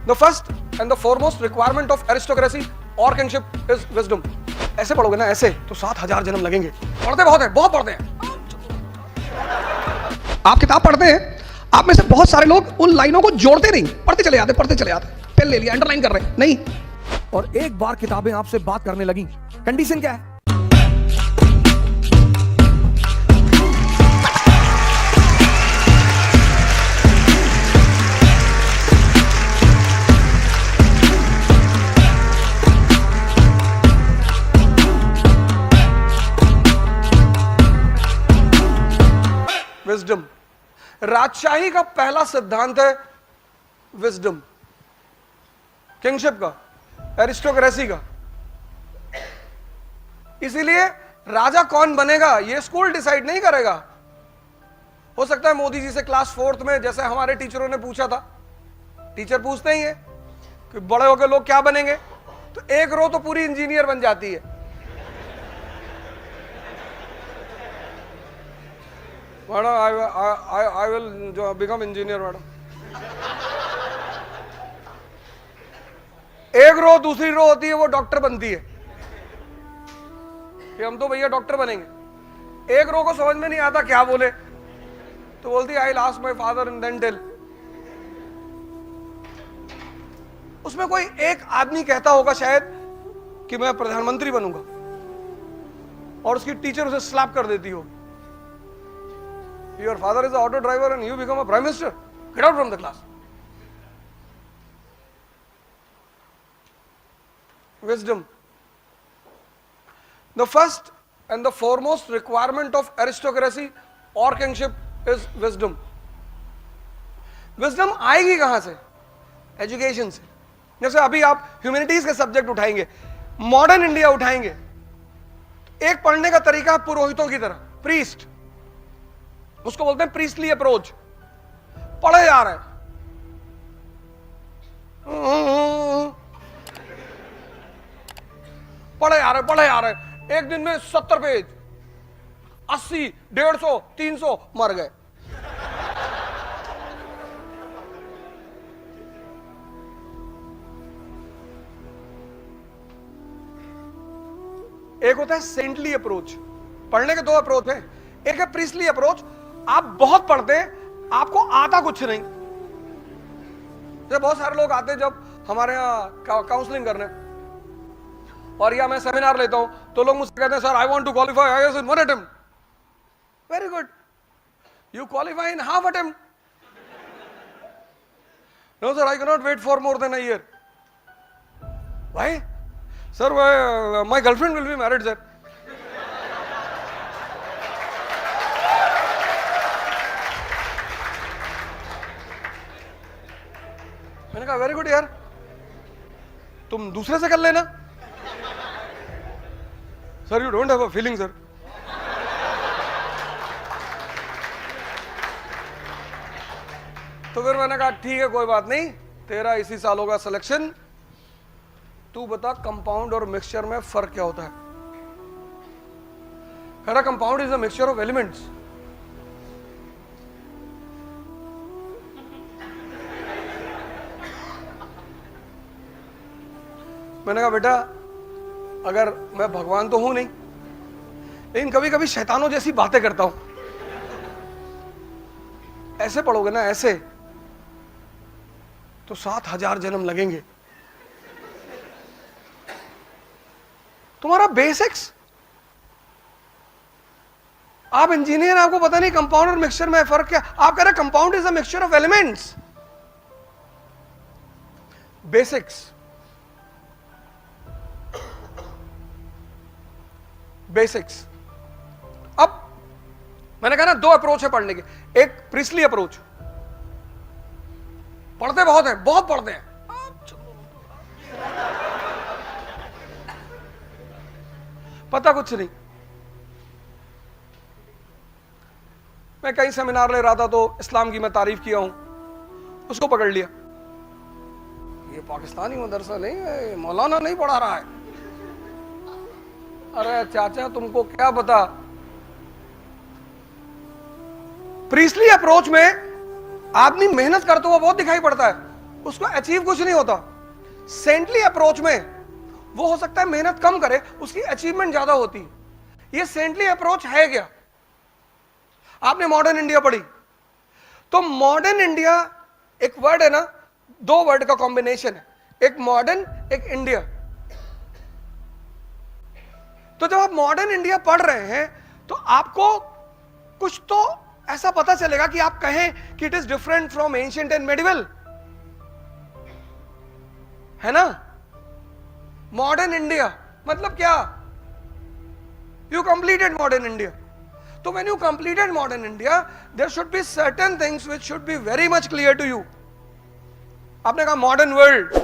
The first and the foremost requirement of aristocracy और kingship is wisdom. ऐसे पढ़ोगे ना ऐसे तो 7,000 जन्म लगेंगे। पढ़ते बहुत है, बहुत पढ़ते हैं। आप किताब पढ़ते हैं, आप में से बहुत सारे लोग उन लाइनों को जोड़ते नहीं, पढ़ते चले जाते, पेन ले लिया, अंडरलाइन कर रहे हैं, नहीं। और एक बार किताबें आपसे बात करने लगी, कंडीशन क्या है? विजडम। राजशाही का पहला सिद्धांत है विजडम, किंगशिप का, एरिस्टोक्रेसी का। इसीलिए राजा कौन बनेगा यह स्कूल डिसाइड नहीं करेगा। हो सकता है मोदी जी से क्लास 4th में, जैसे हमारे टीचरों ने पूछा था, टीचर पूछते ही है कि बड़े होकर लोग क्या बनेंगे, तो एक रो तो पूरी इंजीनियर बन जाती है। Madam I will become engineer madam. एक रो दूसरी रो होती है, वो डॉक्टर बनती है कि हम तो भैया डॉक्टर बनेंगे। एक रो को समझ में नहीं आता क्या बोले, तो बोलती I will ask my father and then tell. उसमें कोई एक आदमी कहता होगा शायद कि मैं प्रधानमंत्री बनूंगा, और उसकी टीचर उसे स्लैप कर देती हो, your father is an auto driver and you become a prime minister, get out from the class. Wisdom. The first and the foremost requirement of aristocracy or kingship is wisdom. Wisdom आएगी कहां से? Education से। जैसे अभी आप humanities के subject उठाएंगे, modern India उठाएंगे, एक पढ़ने का तरीका है पुरोहितों की तरह, प्रीस्ट, उसको बोलते हैं प्रीस्टली अप्रोच। पढ़े जा रहे हैं, पढ़े जा रहे हैं, एक दिन में 70 पेज, 80, 150, 300 मर गए। एक होता है सेंटली अप्रोच। पढ़ने के दो अप्रोच है, एक है प्रीस्टली अप्रोच, आप बहुत पढ़ते हैं, आपको आता कुछ नहीं। जब बहुत सारे लोग आते हैं जब हमारे यहाँ काउंसलिंग करने, और या मैं सेमिनार लेता हूं, तो लोग मुझसे कहते हैं sir I want to qualify IAS in 1 attempt. Very good, you qualify in half attempt. No sir I can not wait for more than a year. Why? Sir my girlfriend will be married sir. मैंने कहा very good यार, तुम दूसरे से कर लेना। Sir you don't have a feeling sir. तो फिर मैंने कहा ठीक है कोई बात नहीं, तेरा इसी साल होगा सिलेक्शन, तू बता कंपाउंड और मिक्सचर में फर्क क्या होता है। कह रहा compound is a mixture of elements. मैंने कहा बेटा अगर मैं भगवान तो हूं नहीं, लेकिन कभी कभी शैतानों जैसी बातें करता हूं। ऐसे पढ़ोगे ना ऐसे तो 7,000 जन्म लगेंगे। तुम्हारा बेसिक्स, आप इंजीनियर, आपको पता नहीं कंपाउंड और मिक्सचर में फर्क क्या। आप कह रहे compound is a mixture of elements. Basics, basics. अब मैंने कहा ना दो अप्रोच है पढ़ने के, एक प्रीस्टली अप्रोच, पढ़ते बहुत हैं, बहुत पढ़ते हैं, पता कुछ नहीं। मैं कई सेमिनार ले रहा था तो इस्लाम की मैं तारीफ किया हूं, उसको पकड़ लिया, ये पाकिस्तानी मदरसा नहीं है, मौलाना नहीं पढ़ा रहा है। अरे चाचा तुमको क्या पता, प्रीस्टली अप्रोच में आदमी मेहनत करता हुआ बहुत दिखाई पड़ता है। उसको अचीव कुछ नहीं होता। सेंटली अप्रोच में वो हो सकता है मेहनत कम करे, उसकी अचीवमेंट ज्यादा होती है। ये सेंटली अप्रोच है क्या? आपने मॉडर्न इंडिया पढ़ी, तो मॉडर्न इंडिया एक वर्ड है ना, दो वर्ड का कॉम्बिनेशन है, एक मॉडर्न एक इंडिया। तो जब आप मॉडर्न इंडिया पढ़ रहे हैं तो आपको कुछ तो ऐसा पता चलेगा कि आप कहें कि it is different from ancient and medieval, है ना। मॉडर्न इंडिया मतलब क्या? You completed modern India. तो when you completed modern India, there should be certain things which should be very much clear to you. आपने कहा modern world,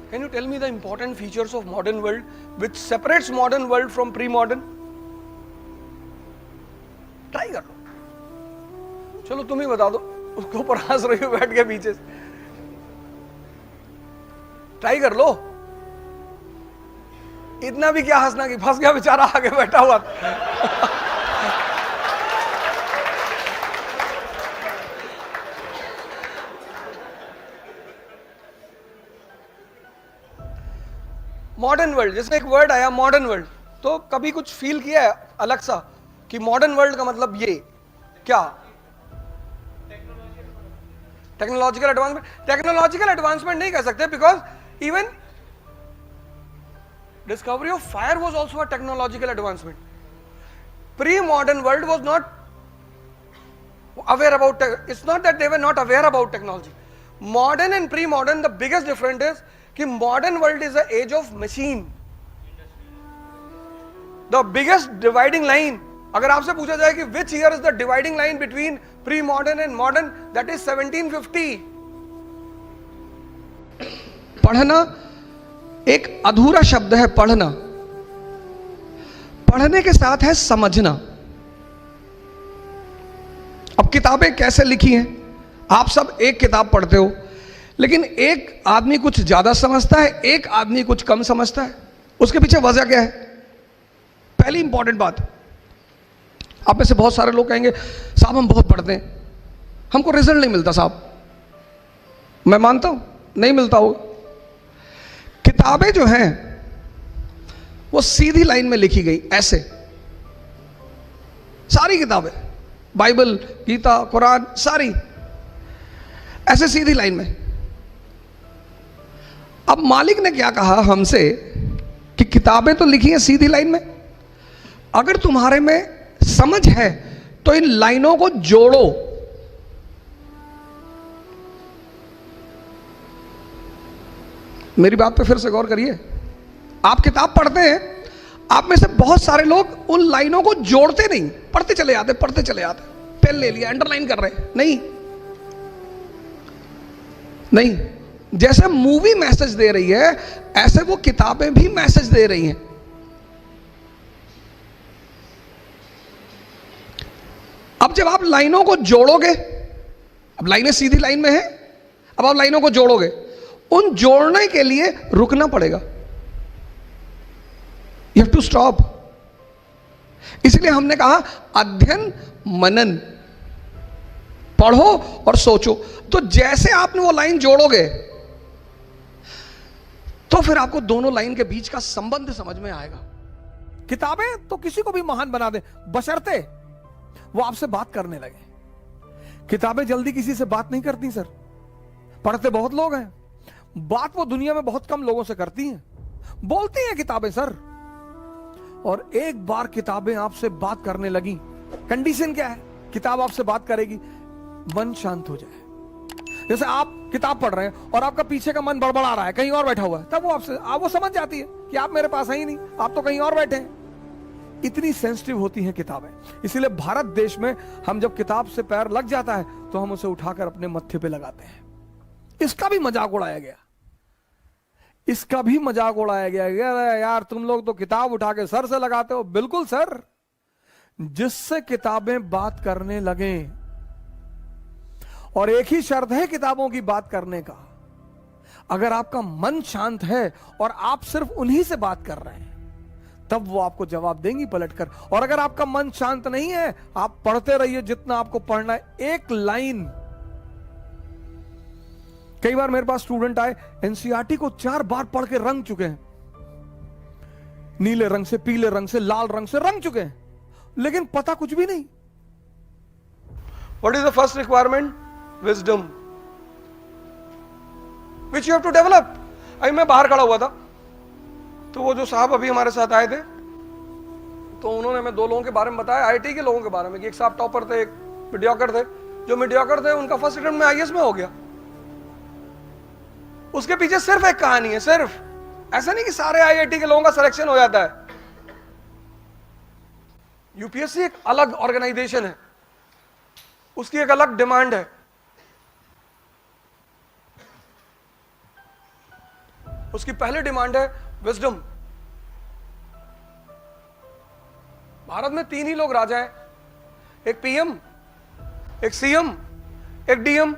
can you tell me the important features of modern world which separates modern world from pre-modern? Try कर लो, चलो तुम ही बता दो, उसके ऊपर हंस रही हो बैठ के पीछे से। ट्राई कर लो, इतना भी क्या हंसना कि फंस गया बेचारा आगे बैठा हुआ। मॉडर्न वर्ल्ड, जैसे एक वर्ड आया मॉडर्न वर्ल्ड, तो कभी कुछ फील किया है अलग सा कि मॉडर्न वर्ल्ड का मतलब ये क्या? Technological advancement. टेक्नोलॉजिकल एडवांसमेंट नहीं कह सकते, because even discovery of fire was also a technological advancement. Pre modern world was not aware about, it's not that they were not aware about technology. Modern and pre modern, the biggest difference is कि modern world is the age of machine. The biggest dividing line, अगर आपसे पूछा जाए कि which year is the dividing line between pre modern and modern, that is 1750। पढ़ना एक अधूरा शब्द है, पढ़ना। पढ़ने के साथ है समझना। अब किताबें कैसे लिखी हैं, आप सब एक किताब पढ़ते हो, लेकिन एक आदमी कुछ ज्यादा समझता है, एक आदमी कुछ कम समझता है। उसके पीछे वजह क्या है? पहली इंपॉर्टेंट बात, आप में से बहुत सारे लोग कहेंगे साहब हम बहुत पढ़ते हैं, हमको रिजल्ट नहीं मिलता। साहब मैं मानता हूं नहीं मिलता होगा। किताबें जो हैं वो सीधी लाइन में लिखी गई, ऐसे सारी किताबें, बाइबल, गीता, कुरान, सारी ऐसे सीधी लाइन में। अब मालिक ने क्या कहा हमसे कि किताबें तो लिखी हैं सीधी लाइन में, अगर तुम्हारे में समझ है तो इन लाइनों को जोड़ो। मेरी बात पे फिर से गौर करिए। आप किताब पढ़ते हैं, आप में से बहुत सारे लोग उन लाइनों को जोड़ते नहीं, पढ़ते चले जाते, पढ़ते चले जाते, पेन ले लिया, अंडरलाइन कर रहे हैं। नहीं नहीं, जैसे मूवी मैसेज दे रही है ऐसे वो किताबें भी मैसेज दे रही हैं। अब जब आप लाइनों को जोड़ोगे, अब लाइनें सीधी लाइन में हैं, अब आप लाइनों को जोड़ोगे, उन जोड़ने के लिए रुकना पड़ेगा। You have to stop. इसलिए हमने कहा अध्ययन मनन, पढ़ो और सोचो। तो जैसे आपने वो लाइन जोड़ोगे तो फिर आपको दोनों लाइन के बीच का संबंध समझ में आएगा। किताबें तो किसी को भी महान बना दे, बशर्ते वो आपसे बात करने लगे। किताबें जल्दी किसी से बात नहीं करती सर। पढ़ते बहुत लोग हैं, बात वो दुनिया में बहुत कम लोगों से करती हैं। बोलती हैं किताबें सर, और एक बार किताबें आपसे बात करने लगी, कंडीशन क्या है? किताब आपसे बात करेगी, मन शांत हो जाए। जैसे आप किताब पढ़ रहे हैं और आपका पीछे का मन बड़बड़ा रहा है, कहीं और बैठा हुआ है, तब वो आपसे वो समझ जाती है कि आप मेरे पास है ही नहीं, आप तो कहीं और बैठे हैं। इतनी सेंसिटिव होती हैं किताबें। इसीलिए भारत देश में हम जब किताब से पैर लग जाता है तो हम उसे उठाकर अपने मत्थे पे लगाते हैं। इसका भी मजाक उड़ाया गया, इसका भी मजाक उड़ाया गया, यार तुम लोग तो किताब उठा के सर से लगाते हो। बिल्कुल सर, जिससे किताबें बात करने लगे, और एक ही शर्त है किताबों की बात करने का, अगर आपका मन शांत है और आप सिर्फ उन्हीं से बात कर रहे हैं, तब वो आपको जवाब देंगी पलटकर। और अगर आपका मन शांत नहीं है, आप पढ़ते रहिए जितना आपको पढ़ना है। एक लाइन, कई बार मेरे पास स्टूडेंट आए, एनसीईआरटी को 4 बार पढ़ के रंग चुके हैं, नीले रंग से, पीले रंग से, लाल रंग से रंग चुके हैं, लेकिन पता कुछ भी नहीं। What is the first requirement? Wisdom, which you have to develop. अभी मैं बाहर खड़ा हुआ था, तो वो जो साहब अभी हमारे साथ आए थे, तो उन्होंने हमें 2 लोगों के बारे में बताया, आईटी के लोगों के बारे में, कि एक साहब टॉपर थे, एक मीडियोकर थे। जो मीडियोकर थे उनका फर्स्ट अटेम्प्ट में आईएएस में हो गया। उसके पीछे सिर्फ एक कहानी है, सिर्फ। ऐसा नहीं कि सारे आईआईटी के लोगों का सिलेक्शन हो जाता है। यूपीएससी एक अलग ऑर्गेनाइजेशन है, उसकी एक अलग डिमांड है। उसकी पहली डिमांड है विजडम। भारत में 3 ही लोग राजा हैं, एक पीएम, एक सीएम, एक डीएम।